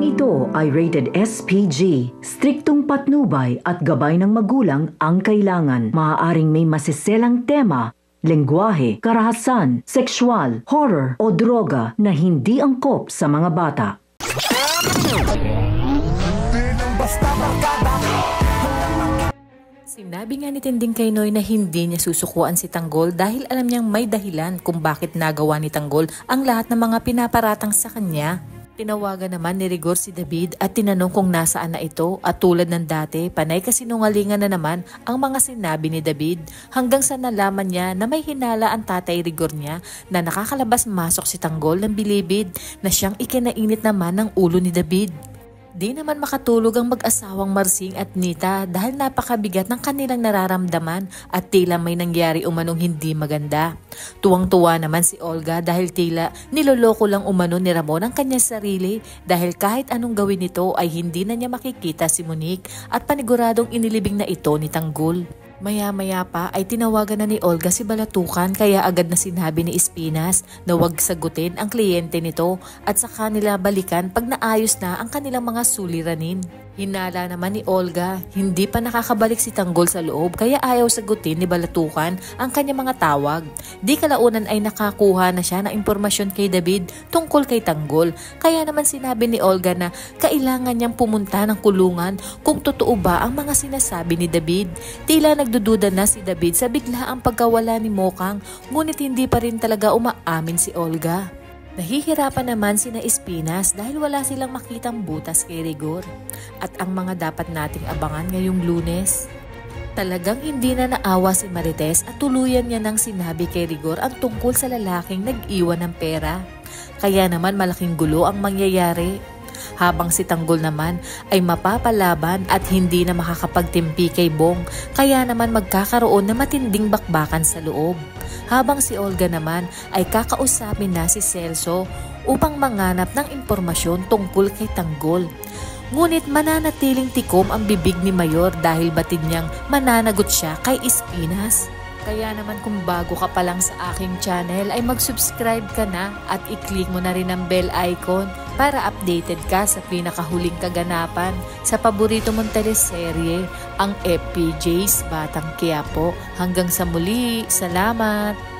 Programang ito ay rated SPG. Striktong patnubay at gabay ng magulang ang kailangan. Maaaring may masiselang tema, lengguwahe, karahasan, sexual, horror o droga na hindi angkop sa mga bata. Sinabi nga ni Tinding kay Noy na hindi niya susukuan si Tanggol dahil alam niyang may dahilan kung bakit nagawa ni Tanggol ang lahat ng mga pinaparatang sa kanya. Tinawagan naman ni Rigor si David at tinanong kung nasaan na ito at tulad ng dati, panay kasinungalingan na naman ang mga sinabi ni David hanggang sa nalaman niya na may hinala ang tatay Rigor niya na nakakalabas-masok si Tanggol ng bilibid na siyang ikinainit naman ng ulo ni David. Di naman makatulog ang mag-asawang Marsing at Nita dahil napakabigat ng kanilang nararamdaman at tila may nangyari umanong hindi maganda. Tuwang-tuwa naman si Olga dahil tila niloloko lang umano ni Ramon ang kanyang sarili dahil kahit anong gawin nito ay hindi na niya makikita si Monique at paniguradong inilibing na ito ni Tanggol. Maya-maya pa ay tinawagan na ni Olga si Balatukan kaya agad na sinabi ni Espinas na huwag sagutin ang kliyente nito at saka nila balikan pag naayos na ang kanilang mga suliranin. Hinala naman ni Olga, hindi pa nakakabalik si Tanggol sa loob kaya ayaw sagutin ni Balatukan ang kanyang mga tawag. Di kalaunan ay nakakuha na siya ng impormasyon kay David tungkol kay Tanggol. Kaya naman sinabi ni Olga na kailangan niyang pumunta ng kulungan kung totoo ba ang mga sinasabi ni David. Tila nagdududa na si David sa biglaang pagkawala ni Mokang ngunit hindi pa rin talaga umaamin si Olga. Nahihirapan naman sina Espinas dahil wala silang makitang butas kay Rigor. At ang mga dapat nating abangan ngayong Lunes. Talagang hindi na naawa si Marites at tuluyan niya nang sinabi kay Rigor ang tungkol sa lalaking nag-iwan ng pera. Kaya naman malaking gulo ang mangyayari. Habang si Tanggol naman ay mapapalaban at hindi na makakapagtimpi kay Bong, kaya naman magkakaroon na matinding bakbakan sa loob. Habang si Olga naman ay kakausapin na si Celso upang manganap ng impormasyon tungkol kay Tanggol. Ngunit mananatiling tikom ang bibig ni Mayor dahil batid niyang mananagot siya kay Espinas. Kaya naman kung bago ka pa lang sa aking channel ay mag-subscribe ka na at i-click mo na rin ang bell icon para updated ka sa pinakahuling kaganapan sa paborito mong teleserye, ang FPJ's Batang Quiapo. Hanggang sa muli, salamat!